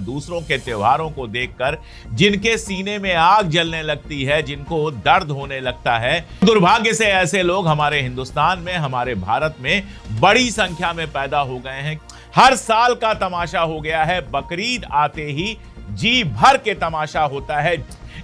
दूसरों के त्योहारों को देखकर जिनके सीने में आग जलने लगती है, जिनको दर्द होने लगता है, दुर्भाग्य से ऐसे लोग हमारे हिंदुस्तान में, हमारे भारत में बड़ी संख्या में पैदा हो गए हैं। हर साल का तमाशा हो गया है, बकरीद आते ही जी भर के तमाशा होता है।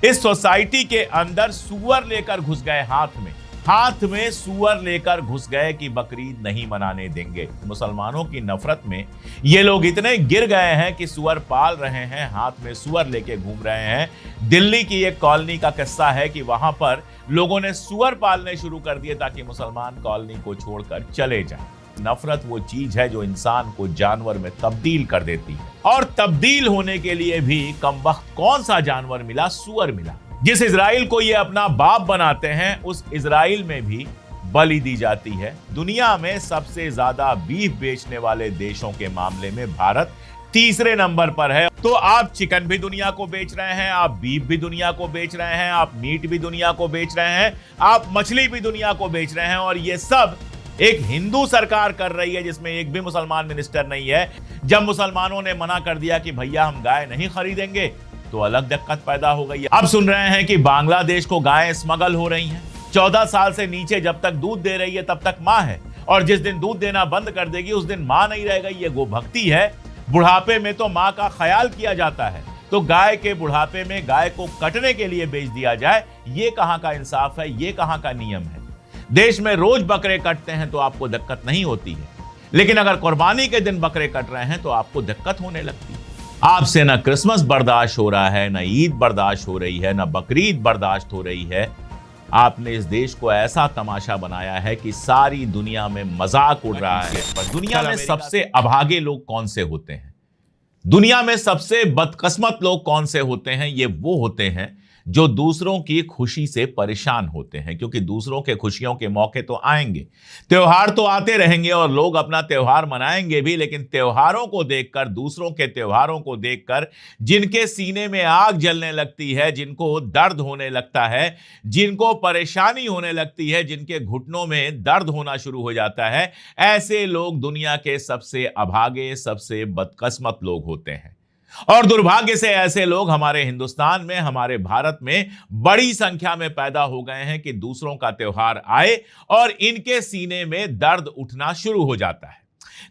इस सोसाइटी के अंदर सुअर लेकर घुस गए, हाथ में सुअर लेकर घुस गए कि बकरीद नहीं मनाने देंगे। मुसलमानों की नफरत में ये लोग इतने गिर गए हैं कि सुअर पाल रहे हैं, हाथ में सुअर लेके घूम रहे हैं। दिल्ली की एक कॉलोनी का किस्सा है कि वहां पर लोगों ने सुअर पालने शुरू कर दिए ताकि मुसलमान कॉलोनी को छोड़कर चले जाएं। नफरत वो चीज है जो इंसान को जानवर में तब्दील कर देती है, और तब्दील होने के लिए भी कमबख्त कौन सा जानवर मिला? सुअर मिला। जिस इजराइल को ये अपना बाप बनाते हैं, उस इजराइल में भी बलि दी जाती है। दुनिया में सबसे ज्यादा बीफ बेचने वाले देशों के मामले में भारत तीसरे नंबर पर है। तो आप चिकन भी दुनिया को बेच रहे हैं, आप बीफ भी दुनिया को बेच रहे हैं, आप मीट भी दुनिया को बेच रहे हैं, आप मछली भी दुनिया को बेच रहे हैं, और ये सब एक हिंदू सरकार कर रही है जिसमें एक भी मुसलमान मिनिस्टर नहीं है। जब मुसलमानों ने मना कर दिया कि भैया हम गाय नहीं खरीदेंगे, तो अलग दिक्कत पैदा हो गई है। अब सुन रहे हैं कि बांग्लादेश को गायें स्मगल हो रही हैं। 14 साल से नीचे जब तक दूध दे रही है तब तक मां है, और जिस दिन दूध देना बंद कर देगी उस दिन मां नहीं रह गई। ये गोभक्ति है। बुढ़ापे में तो मां का ख्याल किया जाता है, तो गाय के बुढ़ापे में गाय को कटने के लिए बेच दिया जाए, ये कहां का इंसाफ है? ये कहां का नियम है? देश में रोज बकरे कटते हैं तो आपको दिक्कत नहीं होती है, लेकिन अगर कुर्बानी के दिन बकरे कट रहे हैं तो आपको दिक्कत होने लगती है। आपसे ना क्रिसमस बर्दाश्त हो रहा है, ना ईद बर्दाश्त हो रही है, ना बकरीद बर्दाश्त हो रही है। आपने इस देश को ऐसा तमाशा बनाया है कि सारी दुनिया में मजाक उड़ रहा है। पर दुनिया में सबसे अभागे लोग कौन से होते हैं? दुनिया में सबसे बदकिस्मत लोग कौन से होते हैं? ये वो होते हैं जो दूसरों की खुशी से परेशान होते हैं, क्योंकि दूसरों के खुशियों के मौके तो आएंगे, त्योहार तो आते रहेंगे और लोग अपना त्योहार मनाएंगे भी, लेकिन त्योहारों को देखकर, दूसरों के त्योहारों को देखकर जिनके सीने में आग जलने लगती है, जिनको दर्द होने लगता है, जिनको परेशानी होने लगती है, जिनके घुटनों में दर्द होना शुरू हो जाता है, ऐसे लोग दुनिया के सबसे अभागे, सबसे बदकिस्मत लोग होते हैं। और दुर्भाग्य से ऐसे लोग हमारे हिंदुस्तान में, हमारे भारत में बड़ी संख्या में पैदा हो गए हैं कि दूसरों का त्योहार आए और इनके सीने में दर्द उठना शुरू हो जाता है।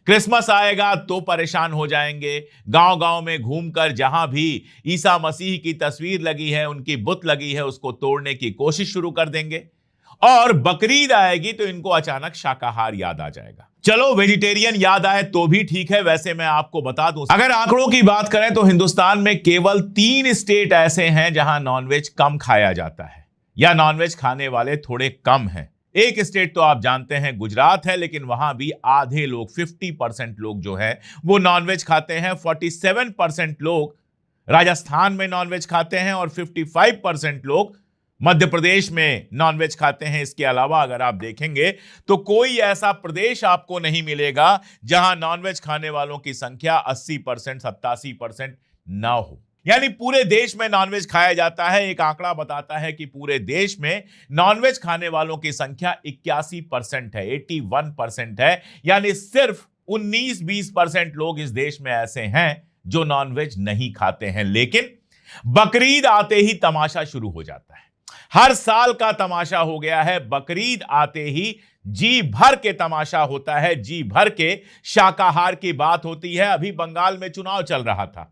क्रिसमस आएगा तो परेशान हो जाएंगे, गांव-गांव में घूमकर जहां भी ईसा मसीह की तस्वीर लगी है, उनकी बुत लगी है, उसको तोड़ने की कोशिश शुरू कर देंगे। और बकरीद आएगी तो इनको अचानक शाकाहार याद आ जाएगा। चलो वेजिटेरियन याद आए तो भी ठीक है। वैसे मैं आपको बता दूं, अगर आंकड़ों की बात करें तो हिंदुस्तान में केवल 3 स्टेट ऐसे हैं जहां नॉनवेज कम खाया जाता है, या नॉनवेज खाने वाले थोड़े कम हैं। एक स्टेट तो आप जानते हैं, गुजरात है, लेकिन वहां भी आधे लोग, 50% लोग जो है वो नॉनवेज खाते हैं। 47% लोग राजस्थान में नॉनवेज खाते हैं और 55% लोग मध्य प्रदेश में नॉनवेज खाते हैं। इसके अलावा अगर आप देखेंगे तो कोई ऐसा प्रदेश आपको नहीं मिलेगा जहां नॉनवेज खाने वालों की संख्या 80%, 87% ना हो। यानी पूरे देश में नॉनवेज खाया जाता है। एक आंकड़ा बताता है कि पूरे देश में नॉनवेज खाने वालों की संख्या 81% है, 81% है। यानी सिर्फ 19-20% लोग इस देश में ऐसे हैं जो नॉनवेज नहीं खाते हैं। लेकिन बकरीद आते ही तमाशा शुरू हो जाता है। हर साल का तमाशा हो गया है, बकरीद आते ही जी भर के तमाशा होता है, जी भर के शाकाहार की बात होती है। अभी बंगाल में चुनाव चल रहा था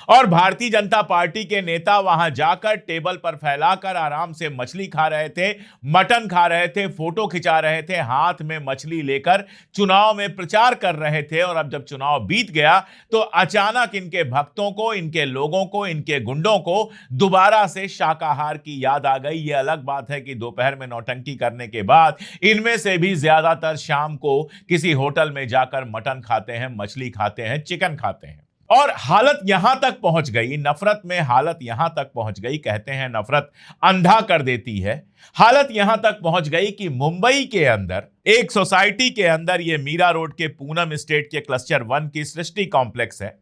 और भारतीय जनता पार्टी के नेता वहां जाकर टेबल पर फैलाकर आराम से मछली खा रहे थे, मटन खा रहे थे, फोटो खिंचा रहे थे, हाथ में मछली लेकर चुनाव में प्रचार कर रहे थे। और अब जब चुनाव बीत गया तो अचानक इनके भक्तों को, इनके लोगों को, इनके गुंडों को दोबारा से शाकाहार की याद आ गई। यह अलग बात है कि दोपहर में नौटंकी करने के बाद इनमें से भी ज्यादातर शाम को किसी होटल में जाकर मटन खाते हैं, मछली खाते हैं, चिकन खाते हैं। और हालत यहां तक पहुंच गई, नफरत में हालत यहां तक पहुंच गई, कहते हैं नफरत अंधा कर देती है। हालत यहां तक पहुंच गई कि मुंबई के अंदर एक सोसाइटी के अंदर, ये मीरा रोड के पूनम स्टेट के क्लस्टर 1 की सृष्टि कॉम्प्लेक्स है,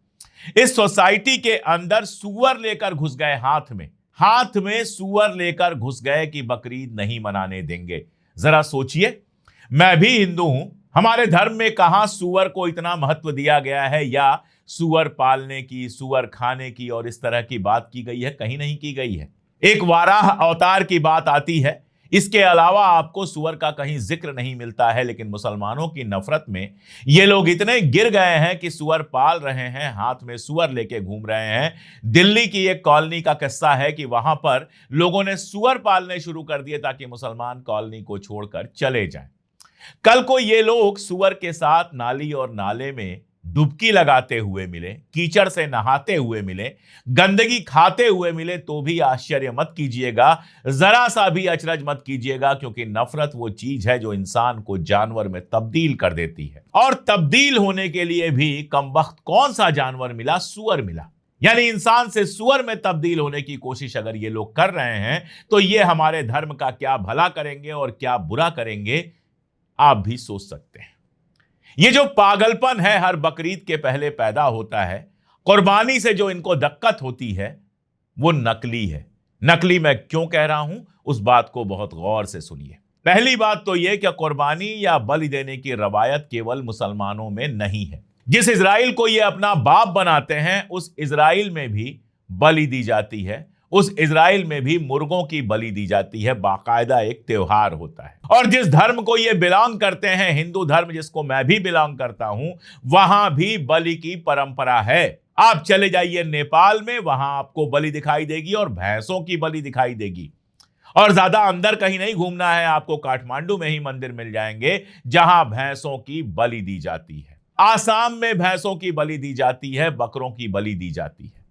इस सोसाइटी के अंदर सुअर लेकर घुस गए, हाथ में सुअर लेकर घुस गए कि बकरीद नहीं मनाने देंगे। जरा सोचिए, मैं भी हिंदू हूं, हमारे धर्म में कहां सुअर को इतना महत्व दिया गया है या सुअर पालने की, सुअर खाने की और इस तरह की बात की गई है? कहीं नहीं की गई है। एक वाराह अवतार की बात आती है, इसके अलावा आपको सुअर का कहीं जिक्र नहीं मिलता है। लेकिन मुसलमानों की नफरत में ये लोग इतने गिर गए हैं कि सुअर पाल रहे हैं, हाथ में सुअर लेके घूम रहे हैं। दिल्ली की एक कॉलोनी का किस्सा है कि वहां पर लोगों ने सुअर पालने शुरू कर दिए ताकि मुसलमान कॉलोनी को छोड़कर चले जाएं। कल को ये लोग सुअर के साथ नाली और नाले में डुबकी लगाते हुए मिले, कीचड़ से नहाते हुए मिले, गंदगी खाते हुए मिले, तो भी आश्चर्य मत कीजिएगा, जरा सा भी अचरज मत कीजिएगा, क्योंकि नफरत वो चीज है जो इंसान को जानवर में तब्दील कर देती है। और तब्दील होने के लिए भी कमबख्त कौन सा जानवर मिला? सुअर मिला। यानी इंसान से सुअर में तब्दील होने की कोशिश अगर ये लोग कर रहे हैं तो ये हमारे धर्म का क्या भला करेंगे और क्या बुरा करेंगे, आप भी सोच सकते हैं। ये जो पागलपन है हर बकरीद के पहले पैदा होता है, कुर्बानी से जो इनको दिक्कत होती है वो नकली है। नकली मैं क्यों कह रहा हूं, उस बात को बहुत गौर से सुनिए। पहली बात तो यह कि कुर्बानी या बलि देने की रवायत केवल मुसलमानों में नहीं है। जिस इजराइल को ये अपना बाप बनाते हैं, उस इजराइल में भी बलि दी जाती है, उस इजराइल में भी मुर्गों की बलि दी जाती है, बाकायदा एक त्योहार होता है। और जिस धर्म को ये बिलोंग करते हैं, हिंदू धर्म जिसको मैं भी बिलोंग करता हूं, वहां भी बलि की परंपरा है। आप चले जाइए नेपाल में, वहां आपको बलि दिखाई देगी और भैंसों की बलि दिखाई देगी। और ज्यादा अंदर कहीं नहीं घूमना है, आपको काठमांडू में ही मंदिर मिल जाएंगे जहां भैंसों की बलि दी जाती है। आसाम में भैंसों की बलि दी जाती है, बकरों की बलि दी जाती है।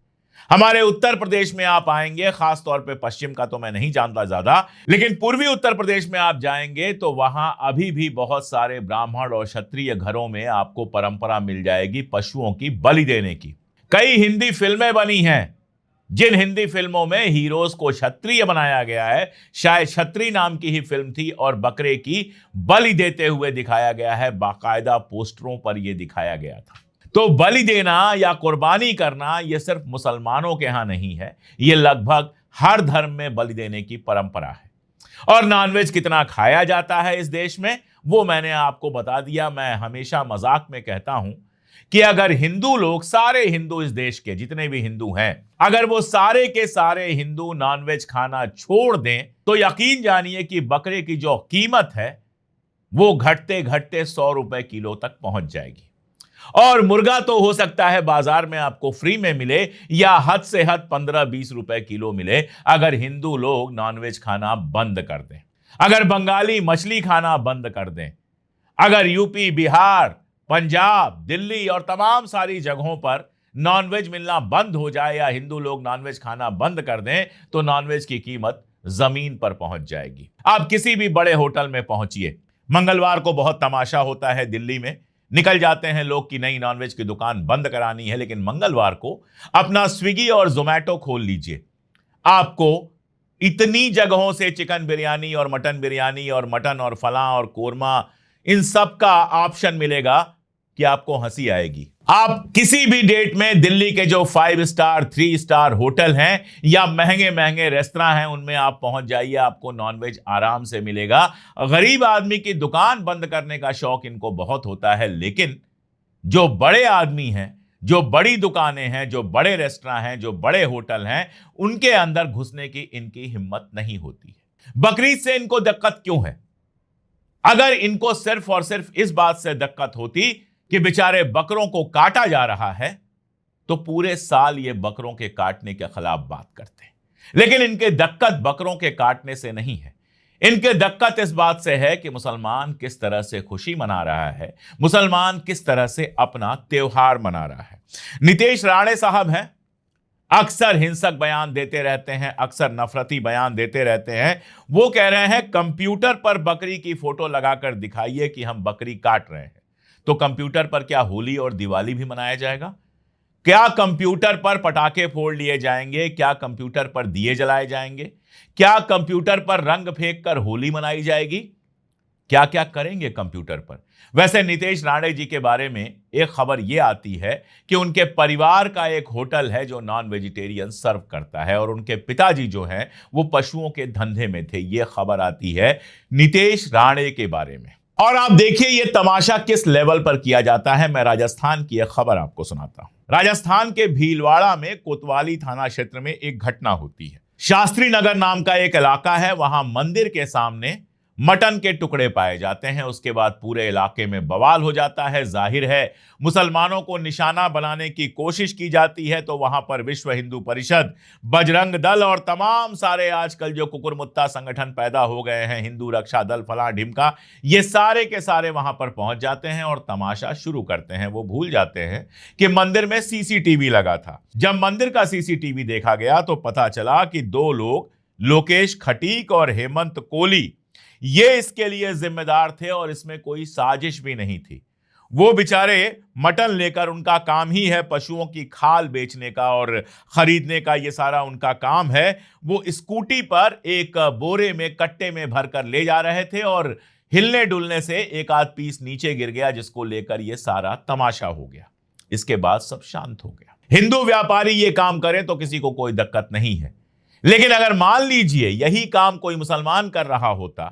हमारे उत्तर प्रदेश में आप आएंगे, खास तौर पे पश्चिम का तो मैं नहीं जानता ज्यादा, लेकिन पूर्वी उत्तर प्रदेश में आप जाएंगे तो वहां अभी भी बहुत सारे ब्राह्मण और क्षत्रिय घरों में आपको परंपरा मिल जाएगी पशुओं की बलि देने की। कई हिंदी फिल्में बनी हैं, जिन हिंदी फिल्मों में हीरोज को क्षत्रिय बनाया गया है, शायद क्षत्रिय नाम की ही फिल्म थी, और बकरे की बलि देते हुए दिखाया गया है, बाकायदा पोस्टरों पर यह दिखाया गया था। तो बलि देना या कुर्बानी करना यह सिर्फ मुसलमानों के यहां नहीं है, यह लगभग हर धर्म में बलि देने की परंपरा है। और नॉनवेज कितना खाया जाता है इस देश में, वो मैंने आपको बता दिया। मैं हमेशा मजाक में कहता हूं कि अगर हिंदू लोग, सारे हिंदू इस देश के जितने भी हिंदू हैं, अगर वो सारे के सारे हिंदू नॉनवेज खाना छोड़ दें तो यकीन जानिए कि बकरे की जो कीमत है वो घटते घटते 100 रुपए किलो तक पहुंच जाएगी। और मुर्गा तो हो सकता है बाजार में आपको फ्री में मिले, या हद से हद 15-20 रुपए किलो मिले, अगर हिंदू लोग नॉनवेज खाना बंद कर दें, अगर बंगाली मछली खाना बंद कर दें, अगर यूपी, बिहार, पंजाब, दिल्ली और तमाम सारी जगहों पर नॉनवेज मिलना बंद हो जाए, या हिंदू लोग नॉनवेज खाना बंद कर दें, तो नॉनवेज की कीमत जमीन पर पहुंच जाएगी। आप किसी भी बड़े होटल में पहुंचिए, मंगलवार को बहुत तमाशा होता है दिल्ली में, निकल जाते हैं लोग कि नई नॉनवेज की दुकान बंद करानी है, लेकिन मंगलवार को अपना स्विगी और जोमैटो खोल लीजिए, आपको इतनी जगहों से चिकन बिरयानी और मटन और फलां और कोरमा, इन सब का ऑप्शन मिलेगा कि आपको हंसी आएगी। आप किसी भी डेट में दिल्ली के जो 5 स्टार 3 स्टार होटल हैं या महंगे महंगे रेस्तरां हैं, उनमें आप पहुंच जाइए, आपको नॉनवेज आराम से मिलेगा। गरीब आदमी की दुकान बंद करने का शौक इनको बहुत होता है, लेकिन जो बड़े आदमी हैं, जो बड़ी दुकानें हैं, जो बड़े रेस्तरां हैं, जो बड़े होटल हैं, उनके अंदर घुसने की इनकी हिम्मत नहीं होती है। बकरीद से इनको दिक्कत क्यों है? अगर इनको सिर्फ और सिर्फ इस बात से दिक्कत होती कि बेचारे बकरों को काटा जा रहा है, तो पूरे साल ये बकरों के काटने के खिलाफ बात करते हैं। लेकिन इनके दिक्कत बकरों के काटने से नहीं है, इनके दिक्कत इस बात से है कि मुसलमान किस तरह से खुशी मना रहा है, मुसलमान किस तरह से अपना त्योहार मना रहा है। नीतीश राणे साहब हैं, अक्सर हिंसक बयान देते रहते हैं, अक्सर नफरती बयान देते रहते हैं। वो कह रहे हैं कंप्यूटर पर बकरी की फोटो लगाकर दिखाइए कि हम बकरी काट रहे हैं। तो कंप्यूटर पर क्या होली और दिवाली भी मनाया जाएगा? क्या कंप्यूटर पर पटाखे फोड़ लिए जाएंगे? क्या कंप्यूटर पर दिए जलाए जाएंगे? क्या कंप्यूटर पर रंग फेंक कर होली मनाई जाएगी? क्या क्या करेंगे कंप्यूटर पर? वैसे नीतीश राणे जी के बारे में एक खबर यह आती है कि उनके परिवार का एक होटल है जो नॉन वेजिटेरियन सर्व करता है, और उनके पिताजी जो हैं वो पशुओं के धंधे में थे। यह खबर आती है नीतीश राणे के बारे में। और आप देखिए ये तमाशा किस लेवल पर किया जाता है। मैं राजस्थान की एक खबर आपको सुनाता हूं। राजस्थान के भीलवाड़ा में कोतवाली थाना क्षेत्र में एक घटना होती है। शास्त्री नगर नाम का एक इलाका है, वहां मंदिर के सामने मटन के टुकड़े पाए जाते हैं। उसके बाद पूरे इलाके में बवाल हो जाता है। जाहिर है मुसलमानों को निशाना बनाने की कोशिश की जाती है, तो वहां पर विश्व हिंदू परिषद, बजरंग दल और तमाम सारे आजकल जो कुकुरमुत्ता संगठन पैदा हो गए हैं, हिंदू रक्षा दल, फला ढिमका, ये सारे के सारे वहां पर पहुंच जाते हैं और तमाशा शुरू करते हैं। वो भूल जाते हैं कि मंदिर में सीसीटीवी लगा था। जब मंदिर का सीसीटीवी देखा गया तो पता चला कि दो लोग, लोकेश खटीक और हेमंत कोली, ये इसके लिए जिम्मेदार थे और इसमें कोई साजिश भी नहीं थी। वो बेचारे मटन लेकर, उनका काम ही है पशुओं की खाल बेचने का और खरीदने का, ये सारा उनका काम है। वो स्कूटी पर एक बोरे में, कट्टे में भरकर ले जा रहे थे और हिलने डुलने से एक आध पीस नीचे गिर गया, जिसको लेकर ये सारा तमाशा हो गया। इसके बाद सब शांत हो गया। हिंदू व्यापारी ये काम करें तो किसी को कोई दिक्कत नहीं है, लेकिन अगर मान लीजिए यही काम कोई मुसलमान कर रहा होता,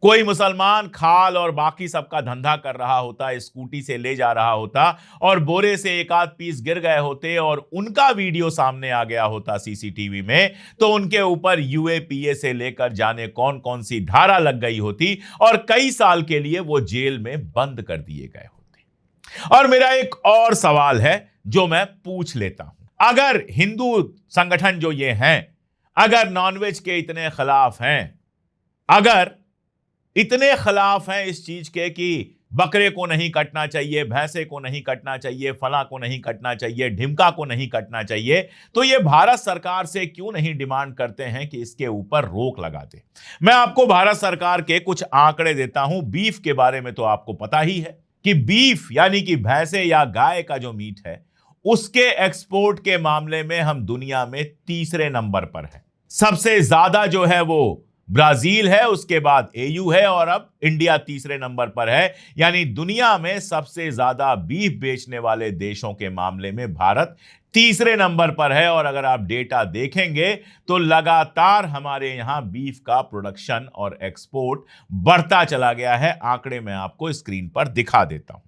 कोई मुसलमान खाल और बाकी सबका धंधा कर रहा होता, स्कूटी से ले जा रहा होता और बोरे से एक आध पीस गिर गए होते और उनका वीडियो सामने आ गया होता सीसीटीवी में, तो उनके ऊपर यूएपीए से लेकर जाने कौन कौन सी धारा लग गई होती और कई साल के लिए वो जेल में बंद कर दिए गए होते। और मेरा एक और सवाल है जो मैं पूछ लेता हूं। अगर हिंदू संगठन जो ये हैं, अगर नॉनवेज के इतने खिलाफ हैं, अगर इतने खिलाफ हैं इस चीज के कि बकरे को नहीं कटना चाहिए, भैंसे को नहीं कटना चाहिए, फला को नहीं कटना चाहिए, ढिमका को नहीं कटना चाहिए, तो ये भारत सरकार से क्यों नहीं डिमांड करते हैं कि इसके ऊपर रोक लगा दे। मैं आपको भारत सरकार के कुछ आंकड़े देता हूं। बीफ के बारे में तो आपको पता ही है कि बीफ यानी कि भैंसे या गाय का जो मीट है, उसके एक्सपोर्ट के मामले में हम दुनिया में तीसरे नंबर पर है। सबसे ज्यादा जो है वो ब्राजील है, उसके बाद एयू है और अब इंडिया तीसरे नंबर पर है। यानी दुनिया में सबसे ज्यादा बीफ बेचने वाले देशों के मामले में भारत तीसरे नंबर पर है। और अगर आप डेटा देखेंगे तो लगातार हमारे यहां बीफ का प्रोडक्शन और एक्सपोर्ट बढ़ता चला गया है। आंकड़े मैं आपको स्क्रीन पर दिखा देता हूं।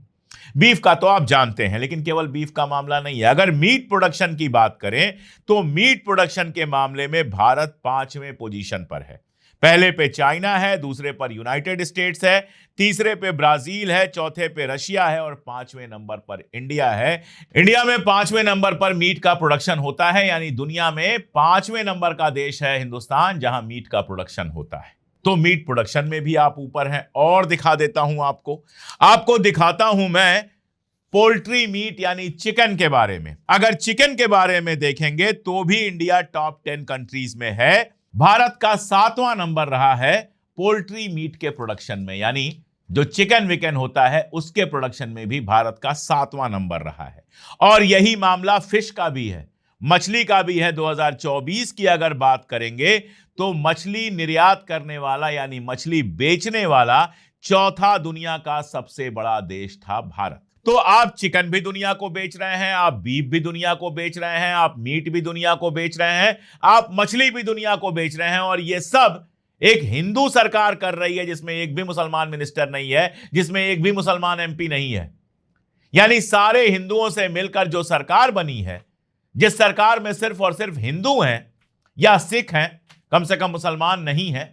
बीफ का तो आप जानते हैं, लेकिन केवल बीफ का मामला नहीं है। अगर मीट प्रोडक्शन की बात करें तो मीट प्रोडक्शन के मामले में भारत 5वें पोजीशन पर है। पहले पे चाइना है, दूसरे पर यूनाइटेड स्टेट्स है, तीसरे पे ब्राजील है, चौथे पे रशिया है और 5वें नंबर पर इंडिया है। इंडिया में 5वें नंबर पर मीट का प्रोडक्शन होता है, यानी दुनिया में 5वें नंबर का देश है हिंदुस्तान जहां मीट का प्रोडक्शन होता है। तो मीट प्रोडक्शन में भी आप ऊपर हैं। और दिखा देता हूं आपको दिखाता हूं मैं पोल्ट्री मीट यानी चिकन के बारे में। अगर चिकन के बारे में देखेंगे तो भी इंडिया टॉप 10 कंट्रीज में है। भारत का 7वां नंबर रहा है पोल्ट्री मीट के प्रोडक्शन में, यानी जो चिकन विकन होता है उसके प्रोडक्शन में भी भारत का 7वां नंबर रहा है। और यही मामला फिश का भी है, मछली का भी है। 2024 की अगर बात करेंगे तो मछली निर्यात करने वाला यानी मछली बेचने वाला चौथा दुनिया का सबसे बड़ा देश था भारत। तो आप चिकन भी दुनिया को बेच रहे हैं, आप बीफ भी दुनिया को बेच रहे हैं, आप मीट भी दुनिया को बेच रहे हैं, आप मछली भी दुनिया को बेच रहे हैं। और ये सब एक हिंदू सरकार कर रही है जिसमें एक भी मुसलमान मिनिस्टर नहीं है, जिसमें एक भी मुसलमान एमपी नहीं है। यानी सारे हिंदुओं से मिलकर जो सरकार बनी है, जिस सरकार में सिर्फ और सिर्फ हिंदू हैं या सिख हैं, कम से कम मुसलमान नहीं है,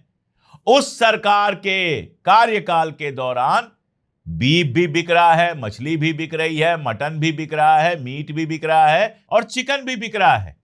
उस सरकार के कार्यकाल के दौरान बीफ भी बिक रहा है, मछली भी बिक रही है, मटन भी बिक रहा है, मीट भी बिक रहा है और चिकन भी बिक रहा है।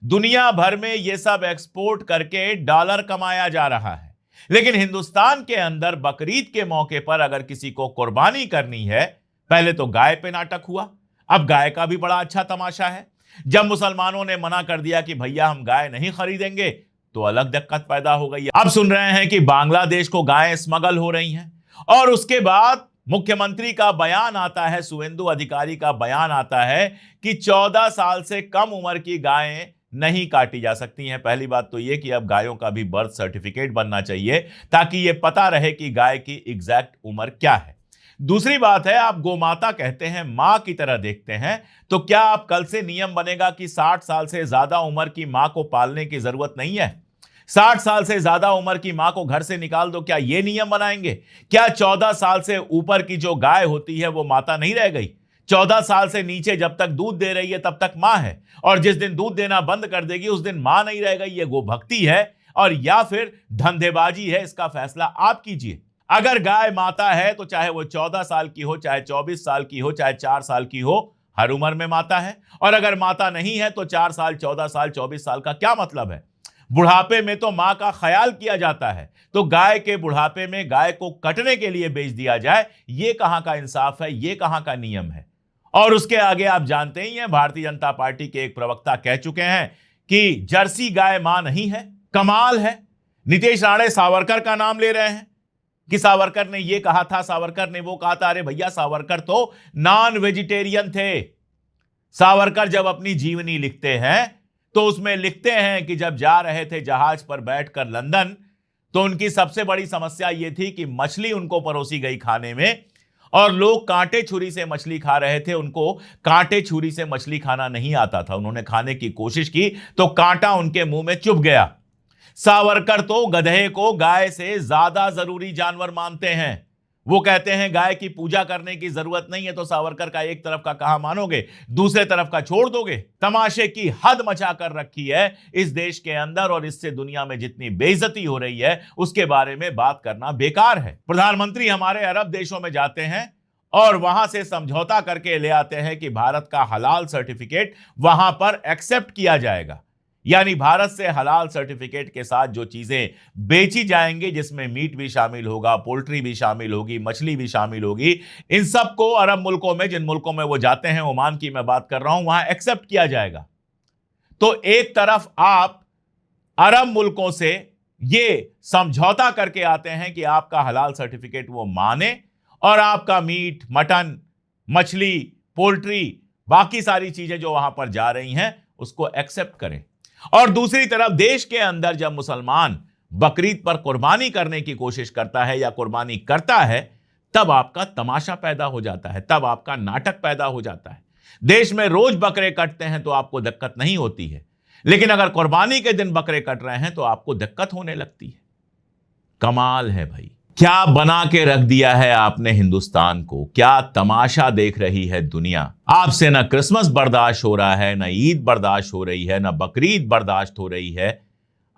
दुनिया भर में यह सब एक्सपोर्ट करके डॉलर कमाया जा रहा है। लेकिन हिंदुस्तान के अंदर बकरीद के मौके पर अगर किसी को कुर्बानी करनी है, पहले तो गाय पे नाटक हुआ, अब गाय का भी बड़ा अच्छा तमाशा है। जब मुसलमानों ने मना कर दिया कि भैया हम गाय नहीं खरीदेंगे, तो अलग दिक्कत पैदा हो गई। अब सुन रहे हैं कि बांग्लादेश को गायें स्मगल हो रही हैं और उसके बाद मुख्यमंत्री का बयान आता है, शुवेंदु अधिकारी का बयान आता है कि 14 साल से कम उम्र की गायें नहीं काटी जा सकती हैं। पहली बात तो यह कि अब गायों का भी बर्थ सर्टिफिकेट बनना चाहिए ताकि यह पता रहे कि गाय की एग्जैक्ट उम्र क्या है। दूसरी बात है, आप गोमाता कहते हैं, मां की तरह देखते हैं, तो क्या आप कल से नियम बनेगा कि 60 साल से ज्यादा उम्र की मां को पालने की जरूरत नहीं है? 60 साल से ज्यादा उम्र की मां को घर से निकाल दो, क्या यह नियम बनाएंगे? क्या 14 साल से ऊपर की जो गाय होती है वो माता नहीं रह गई? 14 साल से नीचे जब तक दूध दे रही है तब तक मां है, और जिस दिन दूध देना बंद कर देगी उस दिन मां नहीं रह गई। ये गोभक्ति है और या फिर धंधेबाजी है, इसका फैसला आप कीजिए। अगर गाय माता है तो चाहे वो 14 साल की हो, चाहे 24 साल की हो, चाहे 4 साल की हो, हर उम्र में माता है। और अगर माता नहीं है तो 4 साल, 14 साल, 24 साल का क्या मतलब है? बुढ़ापे में तो मां का ख्याल किया जाता है, तो गाय के बुढ़ापे में गाय को कटने के लिए बेच दिया जाए, यह कहां का इंसाफ है? यह कहां का नियम है? और उसके आगे आप जानते ही हैं, भारतीय जनता पार्टी के एक प्रवक्ता कह चुके हैं कि जर्सी गाय मां नहीं है। कमाल है। नीतीश राणे सावरकर का नाम ले रहे हैं कि सावरकर ने यह कहा था, सावरकर ने वो कहा था। अरे भैया, सावरकर तो नॉन वेजिटेरियन थे। सावरकर जब अपनी जीवनी लिखते हैं तो उसमें लिखते हैं कि जब जा रहे थे जहाज पर बैठकर लंदन, तो उनकी सबसे बड़ी समस्या यह थी कि मछली उनको परोसी गई खाने में, और लोग कांटे छुरी से मछली खा रहे थे, उनको कांटे छुरी से मछली खाना नहीं आता था। उन्होंने खाने की कोशिश की तो कांटा उनके मुंह में चुभ गया। सावरकर तो गधे को गाय से ज्यादा जरूरी जानवर मानते हैं। वो कहते हैं गाय की पूजा करने की जरूरत नहीं है, तो सावरकर का एक तरफ का कहा मानोगे, दूसरे तरफ का छोड़ दोगे? तमाशे की हद मचा कर रखी है इस देश के अंदर, और इससे दुनिया में जितनी बेइज्जती हो रही है उसके बारे में बात करना बेकार है। प्रधानमंत्री हमारे अरब देशों में जाते हैं और वहां से समझौता करके ले आते हैं कि भारत का हलाल सर्टिफिकेट वहां पर एक्सेप्ट किया जाएगा। यानी भारत से हलाल सर्टिफिकेट के साथ जो चीजें बेची जाएंगी, जिसमें मीट भी शामिल होगा, पोल्ट्री भी शामिल होगी, मछली भी शामिल होगी, इन सबको अरब मुल्कों में, जिन मुल्कों में वो जाते हैं, ओमान की मैं बात कर रहा हूं, वहां एक्सेप्ट किया जाएगा। तो एक तरफ आप अरब मुल्कों से ये समझौता करके आते हैं कि आपका हलाल सर्टिफिकेट वो माने, और आपका मीट, मटन, मछली, पोल्ट्री, बाकी सारी चीजें जो वहां पर जा रही हैं उसको एक्सेप्ट करें। और दूसरी तरफ देश के अंदर जब मुसलमान बकरीद पर कुर्बानी करने की कोशिश करता है या कुर्बानी करता है, तब आपका तमाशा पैदा हो जाता है, तब आपका नाटक पैदा हो जाता है। देश में रोज बकरे कटते हैं तो आपको दिक्कत नहीं होती है, लेकिन अगर कुर्बानी के दिन बकरे कट रहे हैं तो आपको दिक्कत होने लगती है। कमाल है भाई। क्या बना के रख दिया है आपने हिंदुस्तान को? क्या तमाशा देख रही है दुनिया? आपसे ना क्रिसमस बर्दाश्त हो रहा है, ना ईद बर्दाश्त हो रही है, ना बकरीद बर्दाश्त हो रही है।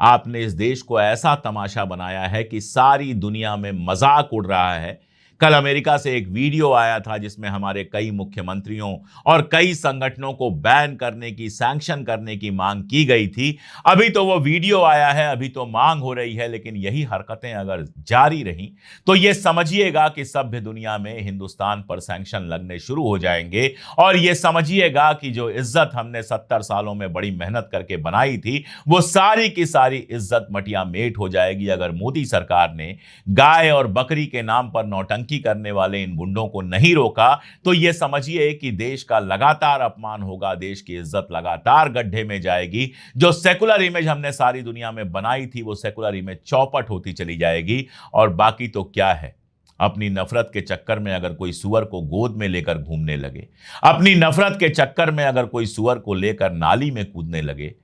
आपने इस देश को ऐसा तमाशा बनाया है कि सारी दुनिया में मजाक उड़ रहा है। कल अमेरिका से एक वीडियो आया था जिसमें हमारे कई मुख्यमंत्रियों और कई संगठनों को बैन करने की, सैंक्शन करने की मांग की गई थी। अभी तो वो वीडियो आया है, अभी तो मांग हो रही है, लेकिन यही हरकतें अगर जारी रहीं तो ये समझिएगा कि सभ्य दुनिया में हिंदुस्तान पर सैंक्शन लगने शुरू हो जाएंगे। और ये समझिएगा कि जो इज्जत हमने 70 सालों में बड़ी मेहनत करके बनाई थी, वो सारी की सारी इज्जत मटिया मेट हो जाएगी अगर मोदी सरकार ने गाय और बकरी के नाम पर नौटंकी करने वाले इन गुंडों को नहीं रोका। तो यह समझिए कि देश का लगातार अपमान होगा, देश की इज्जत लगातार गड्ढे में जाएगी। जो सेकुलर इमेज हमने सारी दुनिया में बनाई थी वो सेकुलर इमेज चौपट होती चली जाएगी। और बाकी तो क्या है, अपनी नफरत के चक्कर में अगर कोई सुअर को गोद में लेकर घूमने लगे, अपनी नफरत के चक्कर में अगर कोई सुअर को लेकर नाली में कूदने लगे,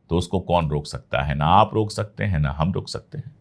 तो उसको कौन रोक सकता है? ना आप रोक सकते हैं, ना हम रोक सकते हैं।